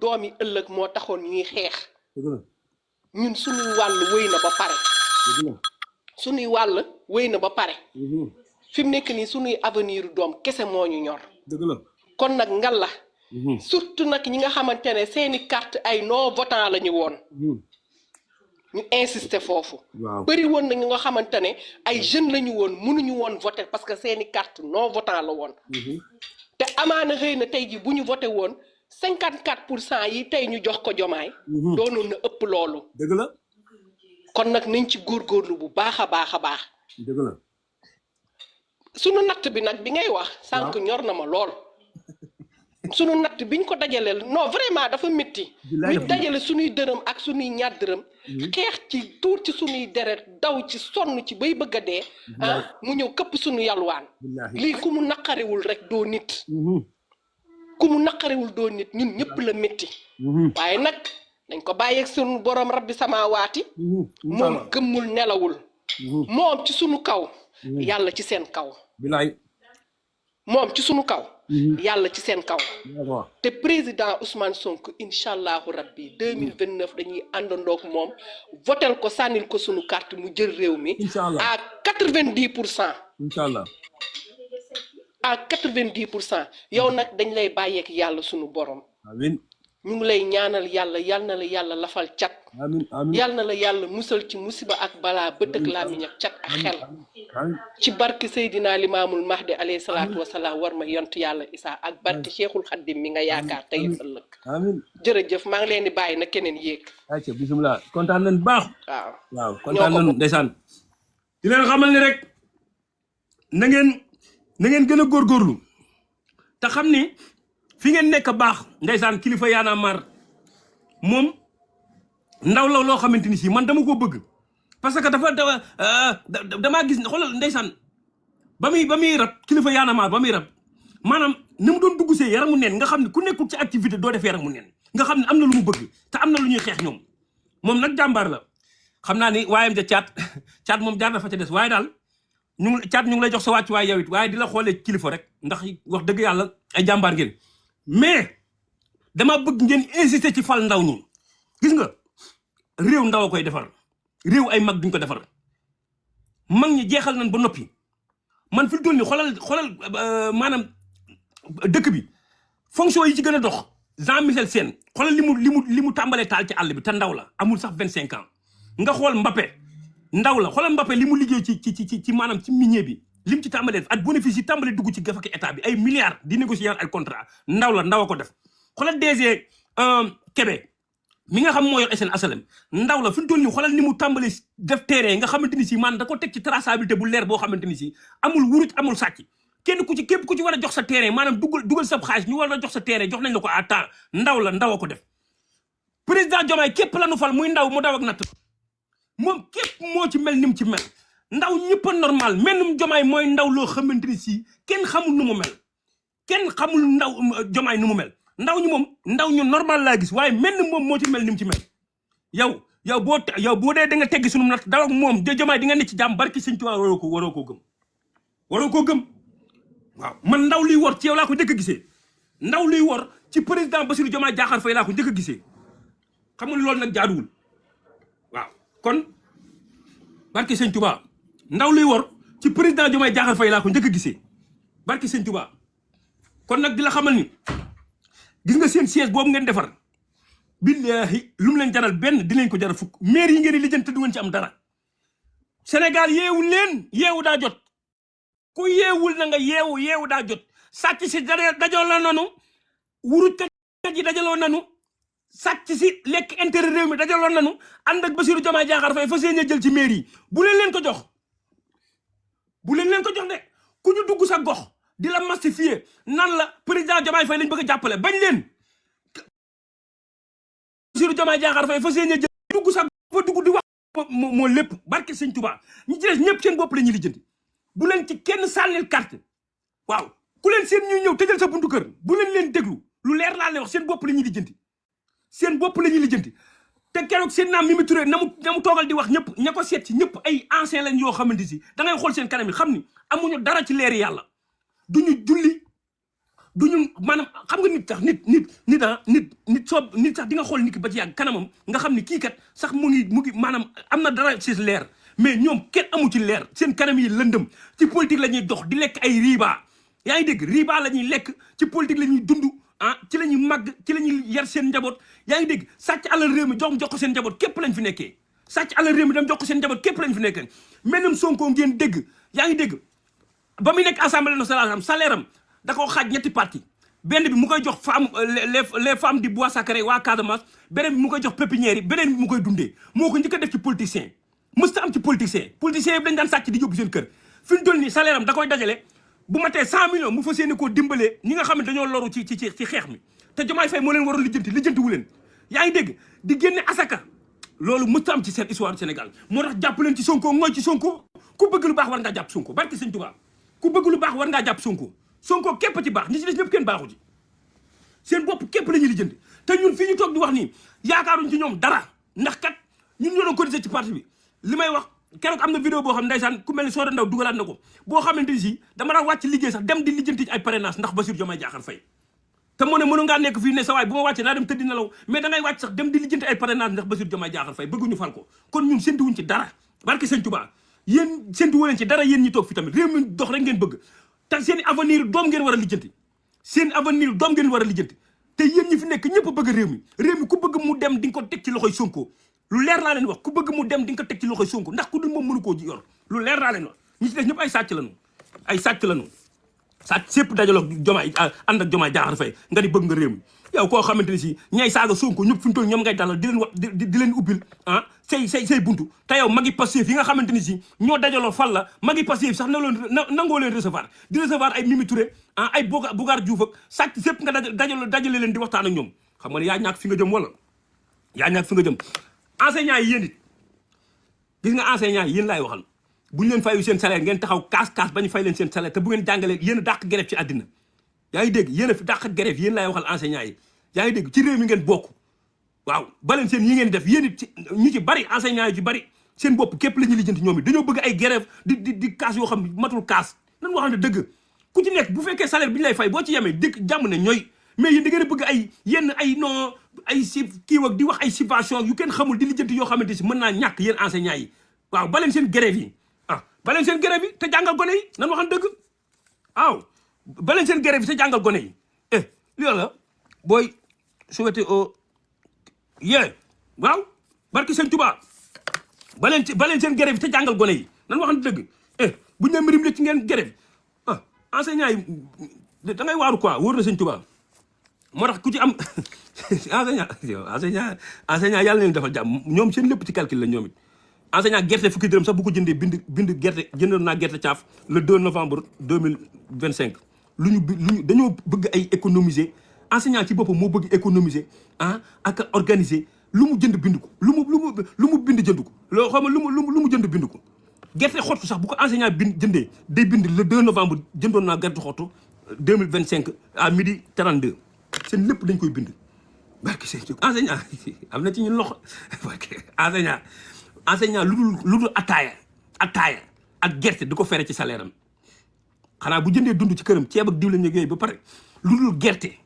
doomi ëllëg moo taxoon ñuy xeex ñun suñuy wàll wéy na ba pare suñuy wàll wéy na ba pare fi mu nekk nii suñuy avenir doom kese moo ñu ñor kon nag ngal la surtout nag ñi nga xamante ne seeni carte ay non votant la ñu woon ñu insister foofu bëri woon na ñu nga xamante ne ay jeunes la ñu woon mënuñu woon voter parce que seeni carte non votant la woon te amaana xëy na tey ji bu ñu voté woon 54% yi tey ñu jox ko Jomaay doonoon na ëpp loolu dëgg la kon nag nañ ci góorgóorlu bu baax a baax a baax dëgg la sunu natt bi nag bi ngay wax sànq ñor na ma lool sunu natt biñ ko dajaleel non vraiment dafa métti ñu dajale suñuy dërëm ak suñuy ñaar dërëm xeex ci tuur ci suñuy deret daw ci sonn ci bay bëgg a dee mu ñëw këpp suñu yalwaan lii ku mu naqariwul rek doo nit ku mu naqariwul doo nit ñun ñëpp la métti waaye nag dañ ko bàyyeeg suñu borom rabbi samaawaati moom gëmmul nelawul moom ci suñu kaw yàlla ci seen kaw bilaay moom ci suñu kaw yàlla ci seen kaw te président Ousmane Sonko incha allahu rabbi 2029 dañuy àndandoog moom votel ko sànnil ko sunu carte mu jël réew mi à 90%. incha allah à 90%. yow nag dañ lay bàyyeek yàlla sunu borom. amiin ñu ngi lay ñaanal yàlla yal na la yàlla lafal cat. amiin amiin yal na la yàlla musal ci musiba ak balaa bët ak làmmiñ ak cat ak xel. ci barke Seydina Limaamul Mahdi alayhi salaatu wa salaam war ma yont yàlla Isa ak barke Cheikhul Khadim mi nga yaakaar tey ëllëg. amiin jërëjëf maa ngi leen di bàyyi na keneen yéeg. ayca bisimilah kontaan nañu baax. waaw kontaan nañu ndeysaan. di leen xamal ni rek na ngeen gën a góorgóorlu te xam ni fi ngeen nekk baax ndeysaan kilifa yaana mar moom ndaw la loo xamante ni si man dama ko bëgg parce que damaa gis xoolal ndeysaan ba muy rab kilifa yaana mar ba muy rab maanaam ni mu doon dugg see yaramu neen nga xam ne ku nekkul ci activité doo def yaramu neen nga xam ne am na lu mu bëgg te am na lu ñuy xeex ñoom moom nag jàmbaar la xam naa ni waayam ja caat moom jaar na fa ca des waaye daal ñu ngi lay jox sa wàccu waay yow it waaye di la xoolee kilifa rek ndax wax dëgg yàlla ay jàmbaar ngeen mais dama bëgg ngeen insister ci fal ndaw ñi gis nga réew ndaw a koy defar réew ay mag duñ ko defar mag ñi jeexal nañ ba noppi man fi mu toll nii xoolal maanaam dëkk bi fonction yi ci gën a dox Jean Michel Sène xoolal li mu tàmbalee taal ci àll bi te ndaw la amul sax 25 ans nga xool Mbappé ndaw la xoolal Mbappé li mu liggéey ci maanaam ci minier bi lim ci tàmbalee ak bénéfice yi tàmbalee dugg ci gafaka état bi ay milliards di négocier ay contrat ndaw a ko def xoolal DG Kébé mi nga xam moo yor SN HLM ndaw la fi mu toll nii xoolal ni mu tàmbalee def terrain nga xamante ni si maanaam da ko teg ci traçabilité bu leer boo xamante ni si amul wuruj amul sàcc képp ku ci war a jox sa terrain maanaam dugal sa xaalis ñu war a jox sa terrain jox nañ la ko à temps ndaw a ko def président Diomaye képp la nu fal muy ndaw mu daw ak natt moom képp moo ci mel ni mu ci mel ndaw ñëpp a normal mennum Diomaye mooy ndaw loo xamante ni si kenn xamul nu mu mel kenn xamul ndaw Diomaye nu mu mel ndaw ñi moom ndaw ñu normal laa gis waaye menn moom moo ci mel ni mu ci mel yow boo dee da nga teggi sunu natt daw ak moom Diomaye di nga ne ci jàmm barki Sëñ Tuubaa waroo koo gëm waaw man ndaw liy wor ci yow laa ko njëkk a gisee ndaw liy wor ci président Bassirou Diomaye Diakhar Faye laa ko njëkk a gisee xam nga loolu nag jaaduwul waaw kon barki Sëñ Tuubaa ndaw liy wor ci président Diomaye Diakhar Faye laa ko njëkk a gisee barki Sëñ Tuubaa kon nag di la xamal ni gis nga seen siège boobu ngeen defar billahi lu mu leen jaral benn dinañ ko jaral fukk maire yi ngeen di lijjanti du ngeen ci am dara Sénégal yeewu leen yeewu daa jot ku yeewul na nga yeewu daa jot sàcc si dajoo la nanu wuruj kat yi dajaloo nanu sàcc si lekk intérêt réew mi dajaloo nanu ànd ak Bassirou Diomaye Diakhar Faye fa seen jël ci maire yi bu leen ko jox de ku ñu dugg sa gox di la massifier nan la président Diomaye Faye lañ bëgg a jàppale bañ leen Bassirou Diomaye Diakhar Faye fa seen jël dugg sa fa dugg di wax moo lépp barke Sëñ Tuubaa ñi ci des ñëpp seen bopp la ñuy lijjanti bu leen ci kenn sànnil carte waaw ku leen seen ñuy ñëw tëjal sa buntu kër bu leen déglu lu leer laa leen wax seen bopp la ñuy lijjanti te keroog seen naam Mimi Touré na mu toogal di wax ñëpp ña ko seet ci ñëpp ay ancien lañ yoo xamante si da ngay xool seen kanam yi xam ni amuñu dara ci leeri yàlla duñu julli duñu maanaam xam nga nit tax nit sax di nga xool nit ki ba ci yàgg kanamam nga xam ni kii kat sax mu ngi maanaam am na dara ci leer mais ñoom kenn amu ci leer seen kanam yi lëndëm ci politique la ñuy dox di lekk ay riba yaa ngi dégg riba la ñuy lekk ci politique la ñuy dund ci la ñuy màgg ci la ñuy yar seen njaboot yaa ngi dégg sàcc alal réew mi jox ko seen njaboot képp lañ fi nekkee sàcc alal réew mi dem jox ko seen njaboot képp lañ fi nekkee menam Sonko ngeen dégg yaa ngi dégg ba muy nekk assemblée nationale salaire am da koo xaaj ñetti parti benn bi mu koy jox femme les femmes du bois sacré waa Casamance beneen bi mu koy jox pépinière yi beneen bi mu koy dundee moo ko njëkk a def ci politicien mësta am ci politicien yi dañ daan sàcc di yóbbu seen kër fi mu toll nii salaire am da koy dajale bu matee 100 millions mu fas yéene koo dimbalee ñi nga xam ne dañoo loru ci xeex mi te Diomaye Faye moo leen waroon lijjanti wu leen yaa ngi dégg di génne asaka loolu mësta am ci seen histoire Sénégal moo tax jàpp leen ci Sonko mooy ci Sonko ku bëgg lu baax war ngaa jàpp Sonko barki Sëñ Tuubaa ku bëgg lu baax war ngaa jàpp Sonko képp ci baax ñi ci des ñëpp kenn baaxu ci seen bopp képp la ñuy lijjanti te ñun fii ñu toog di wax nii yaakaaruñ ci ñoom dara ndax kat ñun ñoo doon cotiser ci parti bi li may wax keroog am na vidéo boo xam ndeysaan ku mel ni Soda Ndaw dugalaat na ko boo xamante ni si dama daan wàcc liggéey sax dem di lijjanti ci ay parrainage ndax Bassirou Diomaye Diakhar Faye te mu ne mënu ngaa nekk fii ne sa waay bu ma wàccee naa dem tëddi nelaw mais da ngay wàcc sax dem di lijjanti ay parrainage ndax Bassirou Diomaye Diakhar Faye bëgguñu fal ko kon ñun séntuwuñ ci dara barke Sëñ Tuubaa yéen séntuwu leen ci dara yéen ñi toog fi tamit réew mi dox rek ngeen bëgg te seen avenir doom ngeen war a lijjanti seen avenir doom ngeen war a lijjanti te yéen ñi fi nekk ñëpp a bëgg réew mi ku bëgg mu dem di nga ko teg ci loxoy Sonko lu leer laa leen wax ku bëgg mu dem di nga ko teg ci loxoy Sonko ndax ku dul moom mënu koo ji yor lu leer laa leen wax ñi ci des ñëpp ay sàcc lañu sàcc sépp dajaloo Diomaye ànd ak Diomaye Diakhar Faye nga di bëgg nga réew mi yow koo xamante ni si ñay saaga Sonko ñëpp fi mu toll ñoom ngay dalal di leen wax di leen ubbil say buntu te yow magi Pastef yi nga xamante ni si ñoo dajaloo fal la magi Pastef sax nangoo leen recevoir di recevoir ay Mimi Touré ay Bougar Diouf ak sàcc sépp nga dajale leen di waxtaan ak ñoom xam nga ne yaa ñàkk fi nga jëm wala yaa ñàkk fi nga jëm enseignants yi yéen it gis nga enseignants yi yéen laay waxal bu ñu leen fayu seen salaire ngeen taxaw kaas ba ñu fay leen seen salaire te bu ngeen jàngalee yéen a dàq grève ci àddina yaa ngi dégg yéen a fi dàq grève yéen laay waxal enseignants yi yaa ngi dégg ci réew mi ngeen bokk waaw baleen seen yi ngeen def yéen it ñu ci bari enseignants yi ci bari seen bopp képp la ñuy lijjanti ñoom it dañoo bëgg ay grève di kaas yoo xam matul kaas nan waxam ne dëgg ku ci nekk bu fekkee salaire bi ñu lay fay boo ci yemee dëkk jàmm ne ñooy mais yéen da ngeen a bëgg ay kii wak di wax ay subvention yu kenn xamul di lijjanti yoo xamante si mën naa ñàkk yéen enseignants yi waaw baleen seen grève yi baleen seen grève yi te jàngal gone yi nan waxan dëgg waaw baleen seen grève yi te jàngal gone yi lii la booy souhaité au waaw barki Sëñ Tuubaa baleen seen grève yi te jàngal gone yi nan waxan dëgg bu ñu ne mbirim la ci ngeen grève enseignant yi da ngay waaru quoi wóor na Sëñ Tuubaa moo tax ku ci am enseignant yàlla leen defal jàmm ñoom seen lépp ci calcul la ñoom it enseignant gerte fukki dërëm sax bu ko jëndee bind gerte jëndoon naa gerte caaf le 2 novembre 2025 luñu dañoo bëgg ay économiser enseignant ci boppam moo bëgg économiser ak organiser lu mu jënd bind ko lu mu bind jënd ko loo xam ne lu mu jënd bind ko gerte xottu sax bu ko enseignant jëndee day bind le 2 novembre jëndoon naa gerte xottu 2025 à midi 32 seen lépp dañ koy bind barke seen enseignant am na ci ñun loxo enseignant lu dul ataaya ak gerte di ko fere ci salaire am xanaa bu jëndee dund ci këram ceeb ak diw la ñu ba pare lu dul gerte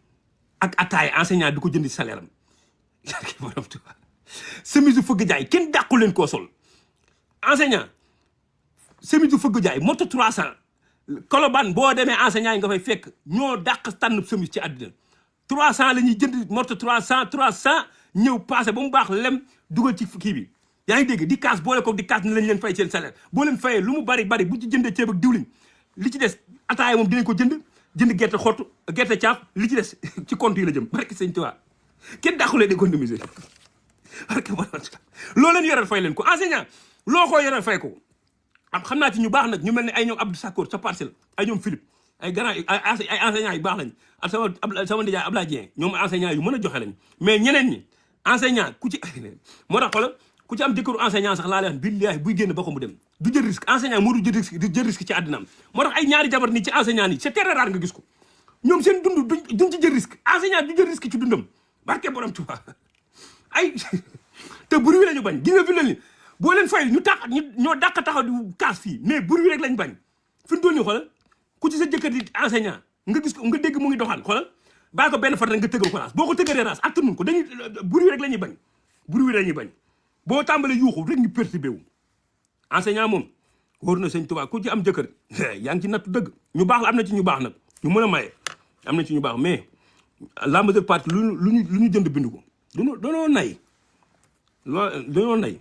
ak ataaya enseignant di ko jënd ci salaire am chemise fëgg jaay kenn dàqu leen koo sol enseignant chemise fëgg jaay moto 300 Colobane boo demee enseignant yi nga fay fekk ñoo dàq tànn chemise ci àddina 300 la ñuy jënd moto 300 ñëw passé ba mu baax lem dugal ci kii bi yaa ngi dégg di kaas boole ko di kaas ni lañ leen fay seen salaire boo leen fayee lu mu bari bu ci jëndee ceeb ak diwliñ li ci des ataaya moom dinañ ko jënd gerte xottu gerte caaf li ci des ci compte yi la jëm barke Sëñ Tuubaa kenn dàqulee d'économiser barke loo leen yoreel fay leen ko enseignant loo ko yoreel fay ko xam naa ci ñu baax nag ñu mel ne ay ñoom Abdou Sakkoor sa parcelle ay ñoom Philippe ay grand ay enseignants yu baax lañ ak sama ndijaay Abdoulaye Dieng ñoom enseignants yu mën a joxe lañ mais ñeneen ñi enseignant ku ci moo tax xoolal ku ci am jëkkëru enseignant sax laa leen billahi buy génn ba ko mu dem du jël risque enseignant moo du jël risque ci àddinaam moo tax ay ñaari jabar nii ci enseignant yi c'est très rare nga gis ko ñoom seen dund duñ ci jël risque enseignant du jël risque ci dundam barke borom Tuubaa ay te bur wi la ñu bañ gi nga fi leen ni boo leen fay ñoo dàq taxaw di kaas fii mais bur wi rek lañ bañ fi mu toll nii xoolal ku ci sa jëkkër di enseignant nga gis ko nga dégg mu ngi doxaan xoolal baa ko benn fan rek nga tëggal ko raas boo ko tëggalee raas attanul ko dañuy bruit rek la ñuy bañ bruit la ñuy bañ boo tàmbalee yuuxu rek ñu perturbé wu enseignant moom wóor na sëñ Tuubaa ku ci am jëkkër yaa ngi ci nattu dëgg ñu baax la am na ci ñu baax nag ñu mën a maye am na ci ñu baax mais la majeure partie lu ñu jënd bind ko dañoo nay dañoo nay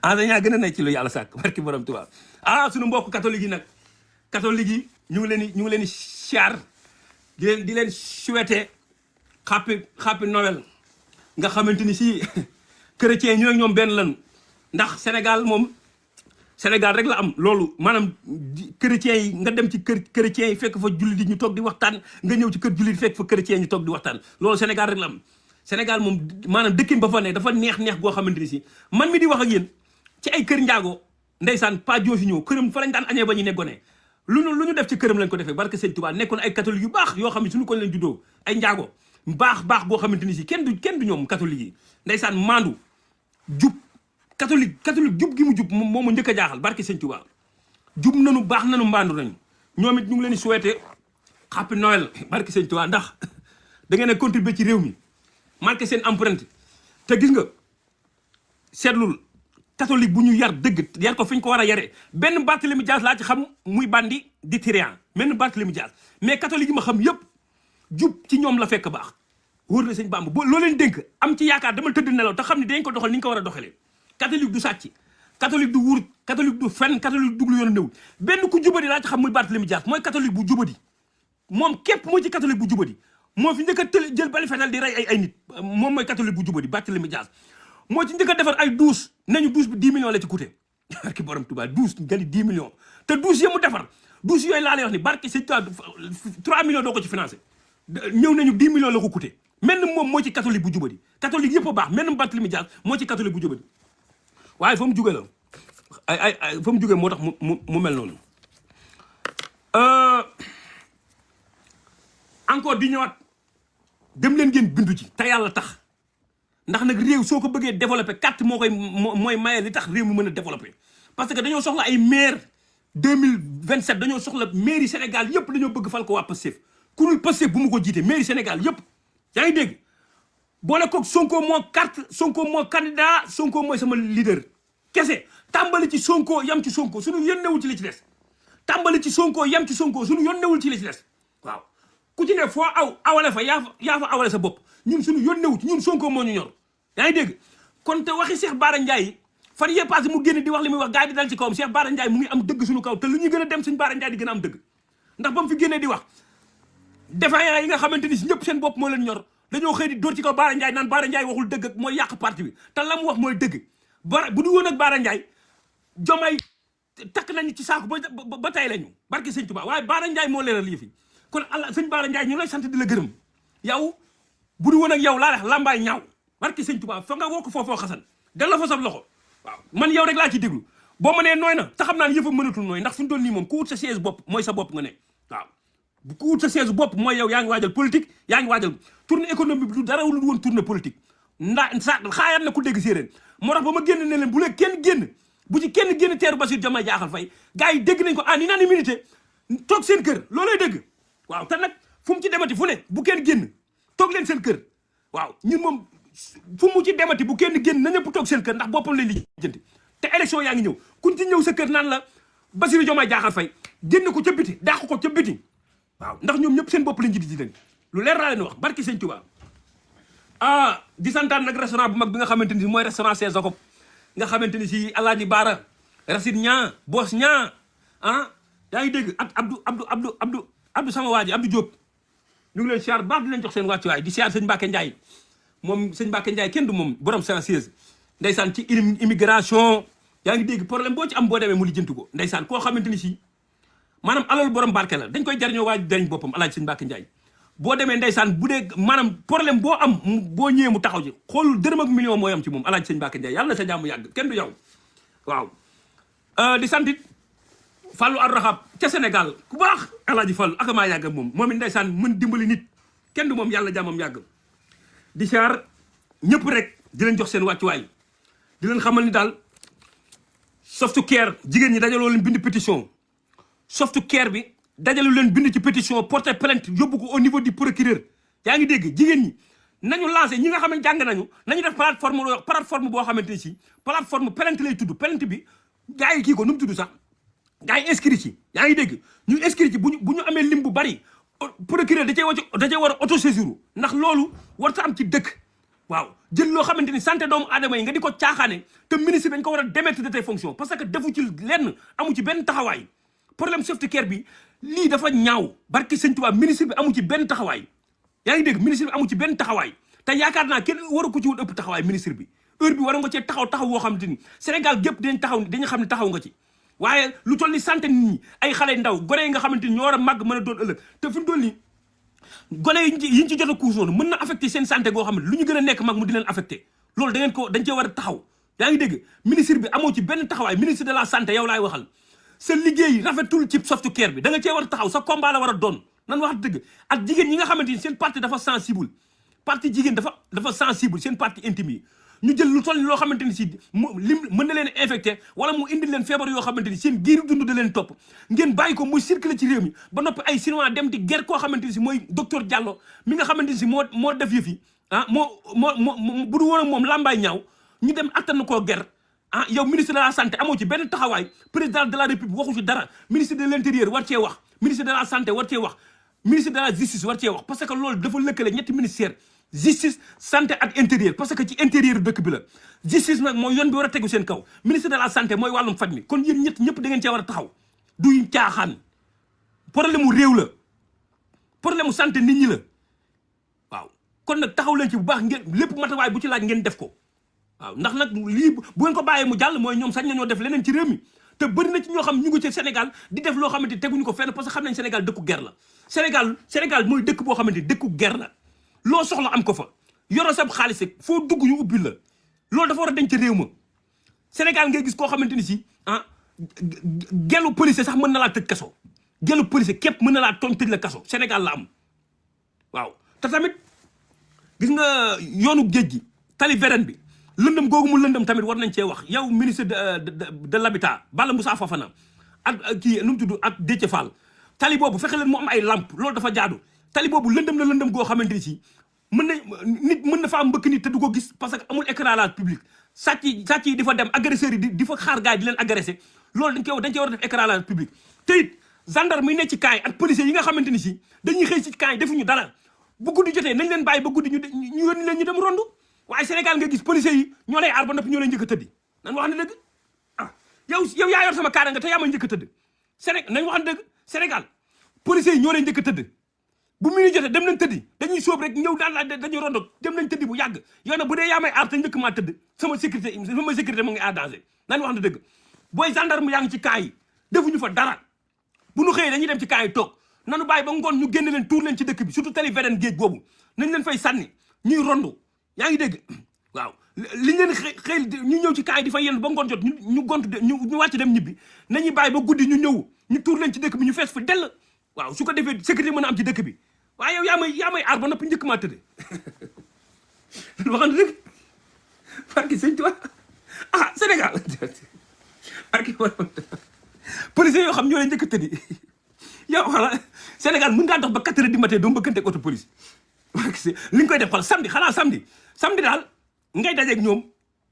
enseignant gën a nay ci lu yàlla sàkk barki borom Tuubaa suñu mbokk catholique yi nag catholique yi ñu ngi leen di siyaar di leen souhaiter happy Noël nga xamante ni si chrétien ñu ak ñoom benn lan ndax Sénégal moom Sénégal rek la am loolu maanaam chrétien yi nga dem ci kër chrétien yi fekk fa jullit yi ñu toog di waxtaan nga ñëw ci kër jullit fekk fa chrétien yi ñu toog di waxtaan loolu Sénégal rek la am Sénégal moom maanaam dëkkin ba fa ne dafa neex goo xamante ni si man mi di wax ak yéen ci ay kër njaago ndeysaan pa joo fi ñëw këram fa lañ daan añee ba ñu neggone lu ñu def ci këram lañ ko defee barke Sëñ Tuubaa nekkoon ay catholique yu baax yoo xam ne suñu ko leen juddoo ay njaago baax boo xamante ni si kenn du ñoom catholique yi ndeysaan maandu jub catholique jub gi mu jub moom mu njëkk a jaaxal barke Sëñ Tuubaa jub nanu baax nanu mbaandu nañu ñoom it ñu ngi leen di souhaiter happy Noël barke Sëñ Tuubaa ndax da ngeen a contribuer ci réew mi marqué seen empreinte te gis nga seetlul catholique bu ñu yar dëgg yar ko fi ñu ko war a yaree benn Barthélemy Dias laa ci xam muy bandi di tyran benn Barthélemy Dias mais catholique yi ma xam yëpp jub ci ñoom la fekk baax wóor na sëñ Bamba boo loo leen dénk am ci yaakaar dama tëdd nelaw te xam ne dañ ko doxal ni ñu ko war a doxalee catholique du sàcc catholique du wuur catholique du fen catholique duglu yoonu néwul benn ku jubadi laa ci xam muy Barthélemy Dias mooy catholique bu jubadi moom képp moo ci catholique bu jubadi moo fi njëkk a jël bali fetal di rey ay nit moom mooy catholique bu jubadi Barthélemy Dias moo ci njëkk a defar ay douze nañu douze bi 10 millions la ci coûté barki borom Tuubaa douze nga ni 10 millions te douze yi mu defar douze yooyu laa lay wax ni barki sëñ Tuubaa 3 millions doo ko ci financé ñëw nañu 10 millions la ko coûté mel ni moom moo ci catholique bu jubadi catholique yëpp a baax mel ni Barthélemy Dias moo ci catholique bu jubadi waaye fa mu jóge la ay fa mu jóge moo tax mu mel noonu encore di ñëwaat dem leen ngeen bindu ci te yàlla tax ndax nag réew soo ko bëggee développé carte mooy maye li tax réew mi mën a développé parce que dañoo soxla ay maire 2027 dañoo soxla mairie Sénégal yëpp dañoo bëgg fal ko waa Pastef ku dul Pastef bu mu ko jiite mairie Sénégal yëpp yaa ngi dégg boole koog Sonko moo carte Sonko moo candidat Sonko mooy sama leader kese tàmbali ci Sonko yam ci Sonko suñu yónnewul ci li ci des tàmbali ci Sonko yam ci Sonko suñu yónnewul ci li ci des waaw ku ci ne foo awale fa yaa fa awale sa bopp ñun suñu yónnewu ci ñun Sonko moo ñu ñor yaa ngi dégg kon te waxi Cheikh Bara Ndiaye fan yee passé mu génn di wax li muy wax gars yi di dal ci kawam Cheikh Bara Ndiaye mu ngi am dëgg suñu kaw te lu ñuy gën a dem suñu Bara Ndiaye di gën a am dëgg ndax ba mu fi génnee di wax défaillant yi nga xamante ni si ñëpp seen bopp moo leen ñor dañoo xëy di dóor ci kaw Bara Ndiaye naan Bara Ndiaye waxul dëgg ak mooy yàq parti bi te la mu wax mooy dëgg bu du woon ak Bara Ndiaye Diomaye takk nañu ci saako ba tey lañu barki sëñ Tuubaa waaye Bara Ndiaye moo leeral lii fi kon Allah sëñ Bara Ndiaye ñu lay sant di la gërëm yow bu du woon ak yow laa def lambaay ñaaw barki sëñ Tuubaa fa nga woo ko foofoo xasan dal la fa sab loxo waaw man yow rek laa ci déglu boo ma nee nooy na te xam naa ne yëfa mënatul nooy ndax fi mu doon nii moom ku wut sa siège bopp mooy sa bopp nga ne waaw bu ku wut sa siège bopp mooy yow yaa ngi waajal politique yaa ngi waajal tournée économique bi du dara lu woon tournée politique xaayaat na ku dégg séeréer moo tax ba ma génn ne leen bu leen kenn génn bu ci kenn génn teeru Bassirou Diomaye Diakhar Faye gars yi dégg nañ ko en unanimité toog seen kër loolooy dégg waaw te nag fu mu ci demati fu ne bu kenn génn toog leen seen kër waaw ñun moom fu mu ci demati bu kenn génn na ñëpp toog seen kër ndax boppam lay lijjanti te élection yaa ngi ñëw kuñ ci ñëw sa kër naan la Bassirou Diomaye Diakhar Faye génn ko ca biti dàq ko ca biti waaw ndax ñoom ñëpp seen bopp lañ ji leen lu leer laa leen wax barki sëñ Tuubaa di santaan nag restaurant bu mag bi nga xamante ni mooy restaurant Chez Jacob nga xamante ni si Alaaji Baara Racine ñaa Bos ñaa yaa ngi dégg ak Abdou sama waa ji Abdou Diop ñu ngi leen siyaar baax di leen jox seen wàccuwaay di siyaar sëñ Mbacke Ndiaye moom sëñ Mbacke Ndiaye kenn du moom borom 116 ndeysaan ci immigration yaa ngi dégg problème boo ci am boo demee mu lijjanti ko ndeysaan koo xamante ni si maanaam alal borom barke la dañ koy jariñoo waaj dañ boppam Alaaji sëñ Mbacke Ndiaye boo demee ndeysaan bu dee maanaam problème boo am boo ñëwee mu taxaw ci xoolul dërëm ak million mooy am ci moom Alaaji sëñ Mbacke Ndiaye yàlla na sa jàmm yàgg kenn du yow waaw di santit Fallou Arrahab ca Sénégal ku baax Alaaji Fallou ak maa yàgg moom moom it ndeysaan mën dimbali nit kenn du moom yàlla jàmmam yàgg di siyaar ñëpp rek di leen jox seen wàccuwaay di leen xamal ni daal soft care jigéen ñi dajaloo leen bind pétition soft care bi dajaloo leen bind ci pétition porter plainte yóbbu ko au niveau du procureur yaa ngi dégg jigéen ñi nañu lancé ñi nga xam ne jàng nañu def plateforme boo xamante ni si plateforme plainte lay tudd plainte bi gars yi kii ko nu mu tudd sax gars yi inscrit ci yaa ngi dégg ñu inscrit ci bu ñu amee lim bu bari procureur da cee war a autosaisir ndax loolu warta am ci dëkk waaw jël loo xamante ni santé doomu aadama yi nga di ko caaxaane te ministre dañ ko war a démettre de tes fonctions parce que defu ci lenn amu ci benn taxawaay problème soft care bi lii dafa ñaaw barki sëñ Tuubaa ministre bi amu ci benn taxawaay yaa ngi dégg ministre bi amu ci benn taxawaay te yaakaar naa kenn waru ko ci woon ëpp taxawaay ministre bi heure bi war nga cee taxaw woo xamante ni Sénégal gépp dañ xam ne taxaw nga ci waaye lu toll ni santé nit ñi ay xale ndaw gone yi nga xamante ni ñoo war a màgg mën a doon ëllëg te fi mu toll nii gone yi ñu ci jot a kuus noonu mën na affecté seen santé goo xam ne lu ñu gën a nekk mag mu di leen affecté loolu dañ cee war a taxaw yaa ngi dégg ministre bi amoo ci benn taxawaay ministre de la santé yow laay waxal sa liggéey rafetul ci soft care bi da nga cee war a taxaw sa combat la war a doon nan wax dëgg ak jigéen ñi nga xamante ni seen partie dafa sensible partie jigéen dafa sensible seen partie intime yi ñu jël lu toll loo xamante ni si lim mën na leen infecté wala mu indil leen feebar yoo xamante ni seen giiru dund da leen topp ngeen bàyyi ko muy circuler ci réew mi ba noppi ay chinois dem di ger koo xamante ni si mooy docteur Diallo mi nga xamante ni si moo def yëf yi moo bu du woon ak moom làmbaay ñaaw ñu dem attan koo ger yow ministre de la santé amoo ci benn taxawaay président de la république waxu ci dara ministre de l'intérieur war cee wax ministre de la santé war cee wax ministre de la justice war cee wax parce que loolu dafa lëkkale ñetti ministère justice santé ak intérieur parce que ci intérieur dëkk bi la justice nag mooy yoon bi war a tegu seen kaw ministre de la santé mooy wàllum faj mi kon yéen ñëpp da ngeen cee war a taxaw duñ caaxaan problème mu réew la problème mu santé nit ñi la waaw kon nag taxaw leen ci bu baax ngeen lépp matawaay bu ci laaj ngeen def ko waaw ndax nag lii bu ngeen ko bàyyee mu jàll mooy ñoom sañ nañoo def leneen ci réew mi te bëri na ci ñoo xam ñu ngi ci Sénégal di def loo xamante teguñu ko fenn parce que xam nañ Sénégal dëkku ger la Sénégal mooy dëkk boo xamante dëkku ger la loo soxla am ko fa yoro sab xaalis foo dugg ñu ubbi la loolu dafa war a denc réew ma Sénégal ngay gis koo xamante ni si gelu policier sax mën na laa tëj kaso gelu policier képp mën na laa tooñ tëj la kaso Sénégal la am waaw te tamit gis nga yoonu géej gi tali veren bi lëndëm googu mu lëndëm tamit war nañ cee wax yow ministre de l'habitat Balla Moussa Fofana ak kii nu mu tudd ak Déthié Fall tali boobu fexe leen mu am ay lampe loolu dafa jaadu tali boobu lëndëm na lëndëm goo xamante ni si nit mën na fa am mbëkk nit te du ko gis parce que amul éclairage public sàcc yi di fa dem agresseurs yi di fa xaar gars yi di leen agressé loolu dañ cee war a def éclairage public te it gendarme yi nekk ci camp yi ak policiers yi nga xamante ni si dañuy xëy ci camp yi defuñu dara bu guddi jotee nañ leen bàyyi ba guddi ñu yónni leen ñu dem rondu waaye Sénégal nga gis policiers yi ñoo lay aar ba noppi ñoo lay njëkk a tëddi nan wax na dëgg yow yaa yor sama kaara nga te yaa may njëkk a tëdd nañ wax na dëgg Sénégal policiers yi ñoo lay njëkk a tëdd bu mu jotee dem nañ tëddi dañuy sóob rek ñëw daan la dañuy rondo dem nañ tëddi bu yàgg yow nag bu dee yaa may aar te njëkk maa tëdd sama sécurité mu ngi à danger nan wax na dëgg booy gendarme yaa ngi ci camp yi defuñu fa dara bu ñu xëyee dañuy dem ci camp yi toog nanu bàyyi ba ngoon ñu génn leen tuur leen ci dëkk bi surtout tali veren géej boobu nañ leen fay sànni ñuy rondu yaa ngi dégg waaw liñ leen xëy ñu ñëw ci camp yi di fa yenn ba ngoon jot ñu gont ñu wàcc dem ñibbi nañuy bàyyi ba guddi ñu ñëw ñu tuur leen ci dëkk bi ñu fees fa dell waaw su ko defee sécurité mën a am ci dëkk bi waaye yow yaa may aar ba noppi njëkk maa tëdd waxan dëgg barki sëñ Tuubaa Sénégal barki policiers yoo xam ñoo leen njëkk a tëddi yow xala Sénégal mën ngaa dox ba 4 heures du matin doo mbëkkante ak auto police barki li nga koy def xala samedi daal ngay dajeeg ñoom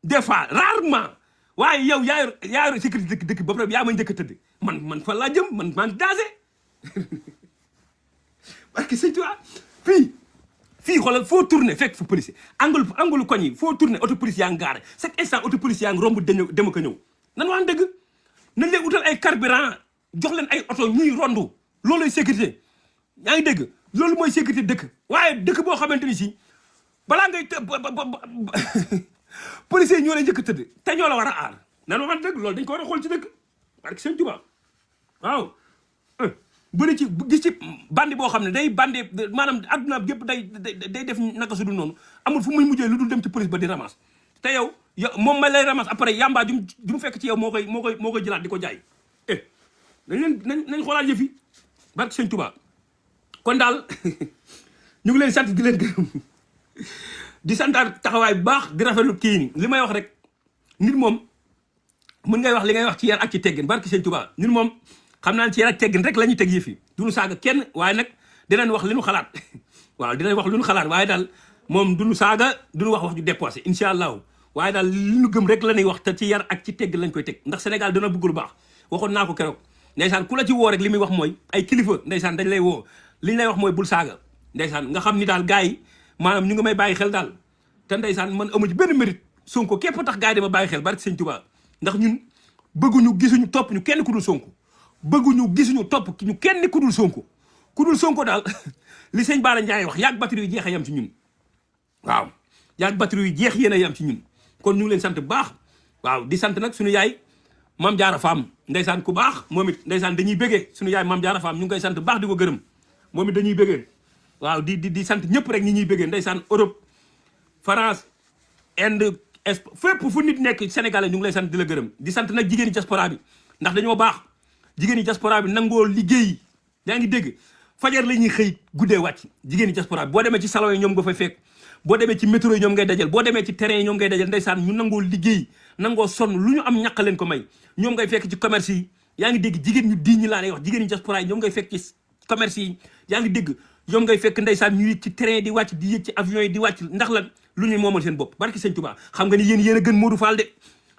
des fois rarement waaye yow yaa yor sécurité dëkk ba pare yaa may njëkk a tëdd man fa laa jëm man danger parce que sëñ Tuubaa fii xoolal foo tourné fekk fa policier angle koñ yi foo tourné auto police yaa ngi gaare chaque instant auto police yaa ngi romb dem ko ñëw nan wax dëgg nañ leen utal ay carburant jox leen ay oto ñuy rondu looluy sécurité yaa ngi dégg loolu mooy sécurité dëkk waaye dëkk boo xamante ni si balaa ngay policier ñoo lay njëkk tëdd te ñoo la war a aar nan wax dëgg loolu dañ ko war a xool ci dëkk parce que sëñ Tuubaa waaw bëri ci gis ci bandi boo xam ne day bandi maanaam adduna gépp day def naka su dul noonu amul fu muy mujjee lu dul dem ci police ba di ramasse te yow moom ma lay ramasse après yamba ju mu fekk ci yow moo koy jëlaat di ko jaay nañ xoolaat yëf yi barke sëñ Tuubaa kon daal ñu ngi leen sant di leen gërëm di santaat taxawaay bu baax di rafetlu kii ni li may wax rek nit moom mën ngay wax li ngay wax ci yar ak ci teggin barki sëñ Tuubaa ñun moom xam naa ci yar ak teggin rek la ñuy teg yëf yi duñu saaga kenn waaye nag dinañ wax li ñu xalaat waaw dinañ wax lu ñu xalaat waaye daal moom duñu saaga duñu wax ju dépassé incha allahu waaye daal li ñu gëm rek la ñuy wax te ci yar ak ci teggin lañ koy teg ndax Sénégal dina bëgg lu baax waxoon naa ko keroog ndeysaan ku la ci woo rek li muy wax mooy ay kilifa ndeysaan dañ lay woo li ñu lay wax mooy bul saaga ndeysaan nga xam ni daal gars yi maanaam ñu ngi may bàyyi xel daal te ndeysaan man amu ci benn mérite Sonko képp tax gars yi dama bàyyi xel barki sëñ Tuubaa ndax ñun bëgguñu gisuñu topp ñu kenn ku dul Sonko bëgguñu gisuñu topp ñu kenn ku dul Sonko daal li sëñ Bara Ndiaye wax yaag batterie yu jeex a yam ci ñun waaw yaag batterie yu jeex yéen a yam ci ñun kon ñu ngi leen sant bu baax waaw di sant nag suñu yaay Mame Diarra Fam ndeysaan ku baax moom it ndeysaan dañuy bëggee suñu yaay Mame Diarra Fam ñu ngi koy sant bu baax di ko gërëm moom it dañuy bëggee waaw di sant ñëpp rek ñi ñuy bëggee ndeysaan Europe France Inde fépp fu nit nekk Sénégalais ñu ngi lay sant di la gërëm di sant nag jigéen ñi diaspora bi ndax dañoo baax jigéen ñi diaspora bi nangoo liggéey yaa ngi dégg fajar la ñuy xëy guddee wàcc jigéen ñi diaspora bi boo demee ci salon yi ñoom nga fay fekk boo demee ci métro yi ñoom ngay dajal boo demee ci terrain yi ñoom ngay dajal ndeysaan ñu nangoo liggéey nangoo sonn lu ñu am ñàkk leen ko may ñoom ngay fekk ci commerce yi yaa ngi dégg jigéen ñu di ñi laa lay wax jigéen ñi diaspora yi ñoom ngay fekk ci commerce yi yaa ngi dégg ñoom ngay fekk ndeysaan ñu yëg ci terrain di wàcc di yëg ci avion yi di wàcc ndax lan lu ñuy moomal seen bopp barki sëñ Tuubaa xam nga ni yéen a gën Modou Fall de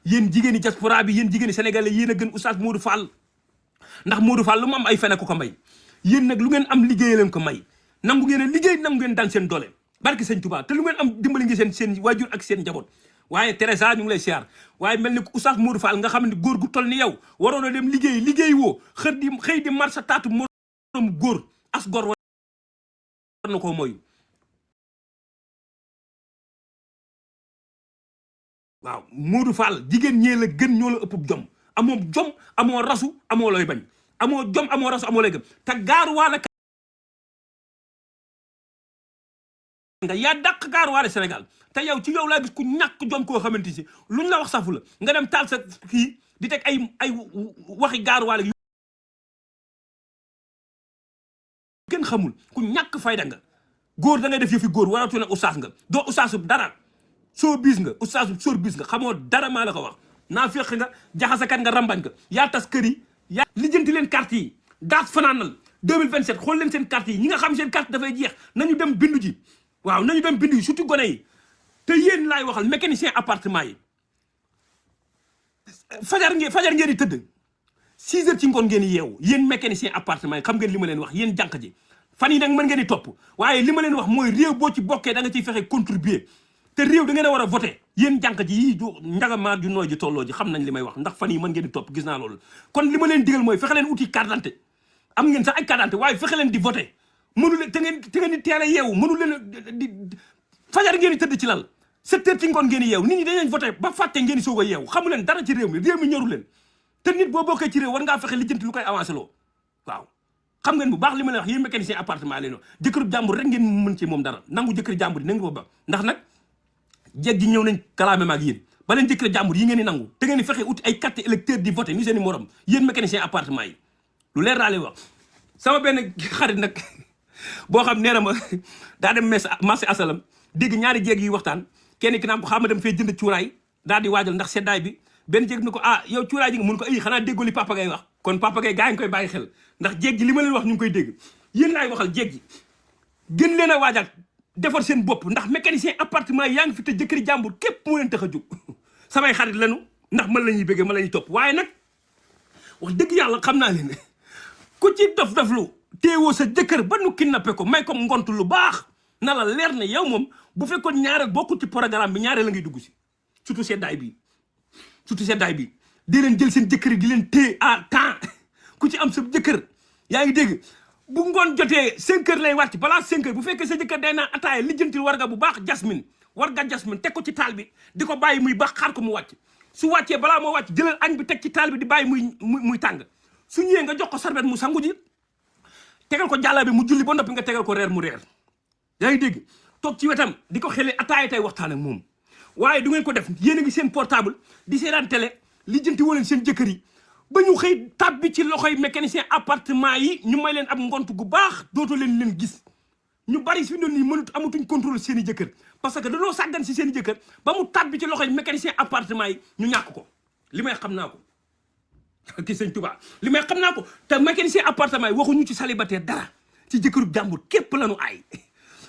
yéen jigéen ñi diaspora bi yéen jigéen ñi sénégalais yéen a gën oustaz Modou Fall ndax Modou Fall lu mu am ay fene ko ko may yéen nag lu ngeen am liggéey leen ko may nangu ngeen a liggéey nangu ngeen daan seen doole barki sëñ Tuubaa te lu ngeen am dimbali ngi seen waajur ak seen njaboot waaye Teresa ñu ngi lay siyaar waaye mel ni oustaz Modou Fall nga xam ne góor gu toll ni yow waroon a dem liggéey woo xëy di mar sa taatu morom góor as góor war na koo moyu waaw Modou Fall jigéen ñee la gën ñoo la ëpp jom amoo rasu amoo looy bañ amoo jom amoo rasu amoo looy gëm te gaaruwaale nga yaa dàq gaaruwaale Sénégal te yow ci yow laa gis ku ñàkk jom koo xamante si luñ la wax safu la nga dem taal sa kii di teg ay waxi gaaruwaale yu kenn xamul ku ñàkk fayda nga góor da ngay def yëfi góor waratu na oustaz nga doo oustazub dara soo bis nga oustazub sóor bis nga xamoo dara maa la ko wax naa fekk nga jaxasakat nga rambañ nga yaa tas kër yi yaa lijjanti leen carte yi daat fanaanal 2027 xool leen seen carte yi ñi nga xam seen carte dafay jeex nañu dem bindu ji waaw nañu dem bindu ji surtout gone yi te yéen laay waxal mécanicien appartement yi fajar ngeen di tëdd 6 heures ci ngoon ngeen di yeewu yéen mécanicien appartement yi xam ngeen li ma leen wax yéen jànq ji fan yi nag mën ngeen di topp waaye li ma leen wax mooy réew boo ci bokkee da nga ciy fexe contribuer te réew da ngeen a war a voter yéen jànq ji yii du njagamaar ju nooy ji tolloo ji xam nañ li may wax ndax fan yi mën ngeen di topp gis naa loolu kon li ma leen digal mooy fexe leen uti carte d'identité am ngeen sax ay carte d'identité waaye fexe leen di voter mënu leen te ngeen di teel a yeewu mënu leen di fajar ngeen di tëdd ci lal 7 heures ci ngoon ngeen di yeewu nit ñi dañu voter ba fàtte ngeen di soog a yeewu xamu leen dara ci réew mi ñoru leen te nit boo bokkee ci réew war ngaa fexe lijjanti lu koy avancé loo waaw xam ngeen bu baax li ma leen wax yéen mécanicien appartement leen jëkkëru jàmbur rek ngeen mën ci moom dara nangu jëkkëru jàmbur yi nangu ko ba ndax nag jeeg ji ñëw nañ kalaame maag yéen ba leen jëkkëru jàmbur yi ngeen di nangu te ngeen di fexe uti ay carte électeur di voté ni seen i morom yéen mécanicien appartement yi lu leer daa lay wax sama benn xarit nag boo xam nee na ma daa dem marché asalam dégg ñaari jeeg yi waxtaan kenn ki naan ko xam ma dem fee jënd cuuraay daal di waajal ndax seddaay bi benn jéeg ni ko yow cuuraay ji nga mun ko ay xanaa déggoo li papa ngay wax kon papa ngay gaa ngi koy bàyyi xel ndax jéeg ji li ma leen wax ñu ngi koy dégg yéen laay waxal jéeg ji gën leen a waajal defar seen bopp ndax mécanicien appartement yi yaa ngi fi te jëkkëri jàmbur képp moo leen tax a jóg samay xarit lañu ndax man la ñuy bëggee man la ñuy topp waaye nag wax dëgg yàlla xam naa leen ku ci dof-doflu teewoo sa jëkkër ba nu kidnappé ko may ko ngont lu baax na la leer ne yow moom bu fekkoon ñaareel bokkul ci programme bi ñaareel la ngay dugg si surtout seddaay bi di leen jël seen jëkkër yi di leen téye à temps ku ci am sa jëkkër yaa ngi dégg bu ngoon jotee 5 heures lay wàcc balaa 5 heures bu fekkee sa jëkkër day naan ataaya lijjantil warga bu baax jasmine teg ko ci taal bi di ko bàyyi muy baax xaar ko mu wàcc su wàccee balaa moo wàcc jëlal añ bi teg ci taal bi di bàyyi muy tàng su ñëwee nga jox ko sarbet mu sangu ji tegal ko jàlla bi mu julli ba noppi nga tegal ko reer mu reer yaa ngi dégg toog ci wetam di ko xele ataaya tey waxtaan ak moom waaye du ngeen ko def yéen a ngi seen portable di seetaan télé lijjanti woo leen seen jëkkër yi ba ñu xëy tab bi ci loxoy mécanicien appartement yi ñu may leen ab ngont gu baax dootoo leen gis ñu bari fi doon nii amatuñ contrôle seen i jëkkër parce que dañoo sàggan si seen i jëkkër ba mu tab bi ci loxoy mécanicien appartement yi ñu ñàkk ko li may xam naa ko ki sëñ Tuubaa li may xam naa ko te mécanicien appartement yi waxuñu ci célibataire dara ci jëkkëru jàmbur képp lañu aay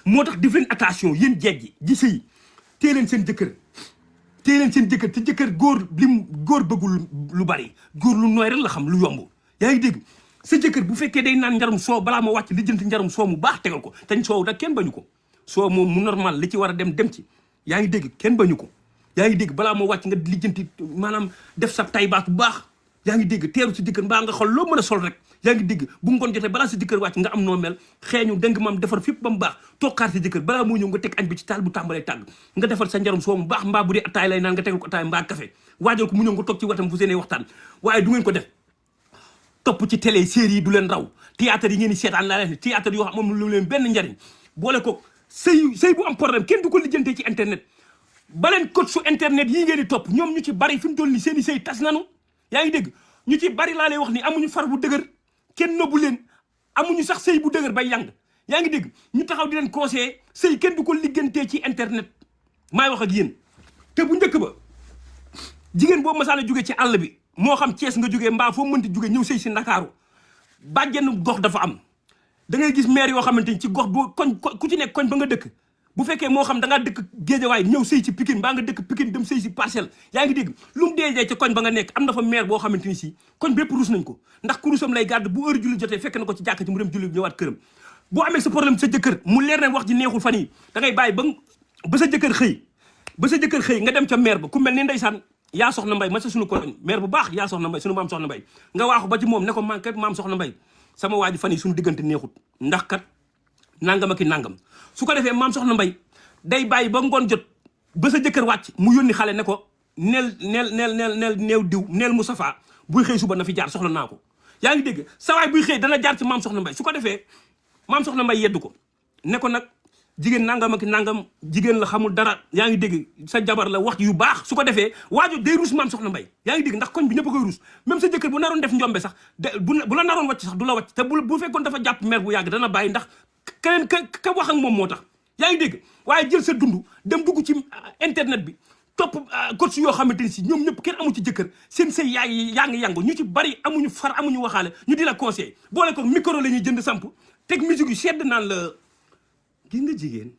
moo tax def leen attention yéen jeeg ji sëy téye leen seen jëkkër te jëkkër góor góor bëggul lu bari góor lu nooy rek la xam lu yomb yaa ngi dégg sa jëkkër bu fekkee day naan njarum soo balaa ma wàcc lijjanti njarum soo mu baax tegal ko te soow nag kenn bañu ko soo moom mu normal li ci war a dem ci yaa ngi dégg kenn bañu ko yaa ngi dégg balaa ma wàcc nga lijjanti maanaam def sa tay baas bu baax yaa ngi dégg teeru sa jëkkër mbaa nga xool loo mën a sol rek yaa ngi dégg bu ngoon jotee balaa sa jëkkër wàcc nga am noo mel xeeñu dëng maam defar fépp ba mu baax toogxaar sa jëkkër balaa moo ñëw nga teg añ bi ci taal bu tàmbalee tàgg nga defar sa njarum soo mu baax mbaa bu dee ataay lay naan nga tegal ko ataay mbaa café waajal ko mu ñëw nga toog ci wetam fu seenee waxtaan waaye du ngeen ko def topp ci télé série yi du leen raw théâtre yi ngeen di seetaan laa leen théâtre yoo xam moom lu leen benn njariñ boole ko sëy bu am problème kenn du ko lijjantee ci internet baleen code su internet yii ngeen di topp ñoom ñu ci bari fi mu toll ni seen i sëy tas nanu yaa ngi dégg ñu ci bari laa lay wax ni amuñu far bu dëgër kenn nëbbu leen amuñu sax sëy bu dëgër bay yang yaa ngi dégg ñu taxaw di leen conseiller sëy kenn du ko liggantee ci internet maay wax ak yéen te bu njëkk ba jigéen boobu masaala jóge ci àll bi moo xam Cees nga jógee mbaa foo mënti jóge ñëw sëy si Ndakaaru bàjjen gox dafa am da ngay gis maire yoo xamante ni ci gox boo koñ ku ci nekk koñ ba nga dëkk bu fekkee moo xam da ngaa dëkk Géejawaay ñëw sëy si Pikine mbaa nga dëkk Pikine dem sëy si Parcelles yaa ngi dégg lu mu deejee ca koñ ba nga nekk am na fa maire boo xamante ni si koñ bépp rus nañ ko ndax kurusam lay gàdd bu heure julli jotee fekk na ko ci jàkk ci mu dem julli ñëwaat këram boo amee sa problème sa jëkkër mu leer na wax ji neexul fan yi da ngay bàyyi ba sa jëkkër xëy nga dem ca maire ba ku mel ni ndeysaan yaa soxna mbay ma sa suñu koñ maire bu baax yaa soxna mbay suñu maam soxna mbay nga waaxu ba ci moom ne ko man kat maam soxna mbay sama waa ji fan yi suñu diggante neexut ndax kat nangam ak i nangam su ko defee maam soxna mbay day bàyyi ba ngoon jot ba sa jëkkër wàcc mu yónni xale ne ko neel neew diw neel Moustapha buy xëy suba na fi jaar soxla naa ko yaa ngi dégg sa waay buy xëy dana jaar ci maam soxna mbay su ko defee maam soxna mbay yeddu ko ne ko nag jigéen nangam ak nangam jigéen la xamul dara yaa ngi dégg sa jabar la wax yu baax su ko defee waajo day ruus maam soxna mbay yaa ngi dégg ndax koñ bi ñëpp a koy ruus même sa jëkkër bu naroon def njombe sax bu la naroon wàcc sax du la wàcc te bu fekkoon dafa jàpp mer bu yàgg dana bàyyi ndax keneen ka wax ak moom moo tax yaa ngi dégg waaye jël sa dund dem dugg ci internet bi topp coach yoo xamante ni si ñoom ñëpp kenn amu ci jëkkër seen sëy yaa ngi yangu ñu ci bari amuñu far amuñu waxaale ñu di la conseil boole ko micro la ñuy jënd samp teg musique yu sedd naan la gis nga jigéen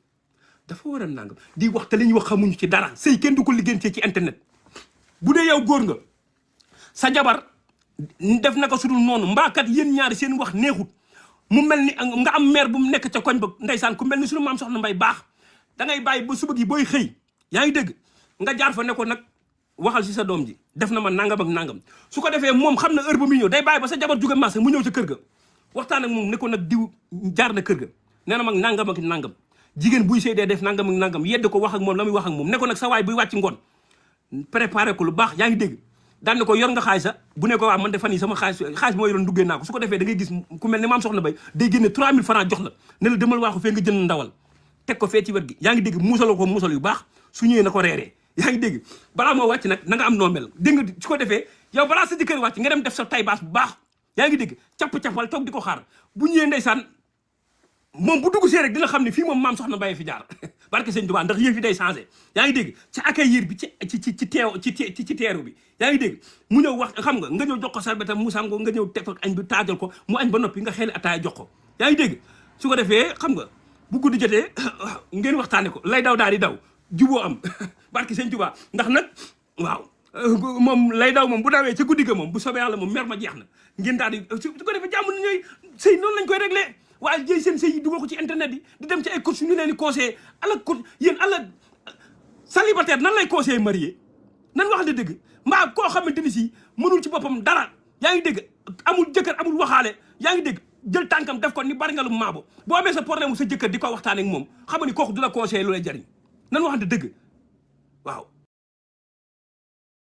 dafa war a nangam di wax te li ñuy wax xamuñu ci dara sëy kenn du ko liggéeyantee ci internet bu dee yow góor nga sa jabar def naka sudul noonu mbaakat yéen ñaari seen wax neexut mu mel ni nga am maire bu mu nekk ca koñ ba ndeysaan ku mel ni suñu maam soxna mbay baax da ngay bàyyi ba suba gi booy xëy yaa ngi dégg nga jaar fa ne ko nag waxal si sa doom ji def na ma nangam ak nangam su ko defee moom xam na heure ba muy ñëw day bàyyi ba sa jabar jóge marché mu ñëw ca kër ga waxtaan ak moom ne ko nag diw jaar na kër ga nee na mag nangam ak nangam jigéen buy sëy dee def nangam ak nangam yedd ko wax ak moom la muy wax ak moom ne ko nag sa waay buy wàcc ngoon préparé ko lu baax yaa ngi dégg daan ne ko yor nga xaalis bu ne ko waa man de fan yi sama xaalis moo yoroon duggee naa ko su ko defee da ngay gis ku mel ne maam soxna bay day génne 3000 francs jox la ne la demal waaxu fee nga jënd ndawal teg ko fee ci wet gi yaa ngi dégg muusaloo ko muusal yu baax su ñëwee na ko reeree yaa ngi dégg balaa moo wàcc nag na nga am noo mel dégg nga su ko defee yow balaa sa jëkkër wàcc nga dem def sa tay baas bu baax yaa ngi dégg capp-cappal toog di ko xaar bu ñëwee ndeysaan moom bu dugg see rek dina xam ne fii moom maam soxna Mbaye fi jaar barke sëñ Tuubaa ndax yëf yi day changé yaa ngi dégg ci accueil bi ci teeru bi yaa ngi dégg mu ñëw wax xam nga ñëw jox ko sarbetam mu sango nga ñëw teg añ bi taajal ko mu añ ba noppi nga xeeli ataaya jox ko yaa ngi dégg su ko defee xam nga bu guddi jotee ngeen waxtaane ko lay daw daal di daw juboo am barke sëñ Tuubaa ndax nag waaw moom lay daw moom bu dawee ca guddi ga moom bu soobee yàlla moom mer ma jeex na ngeen daal di su ko defee jàmm ni ñooy sëy noonu lañ koy réglé waaye jëy seen sëy yi dugal ko ci internet yi di dem ci ay coach ñu leen di conseillé ala coach yéen ala célibataire nan lay conseillé marié nan wax la dëgg mbaa koo xamante ni si mënul ci boppam dara yaa ngi dégg amul jëkkër amul waxaale yaa ngi dégg jël tànkam def ko ni bari nga lu maabo boo amee sa problème sa jëkkër di ko waxtaane ak moom xam nga ni kooku du la conseillé lu lay jariñ nan waxante dëgg waaw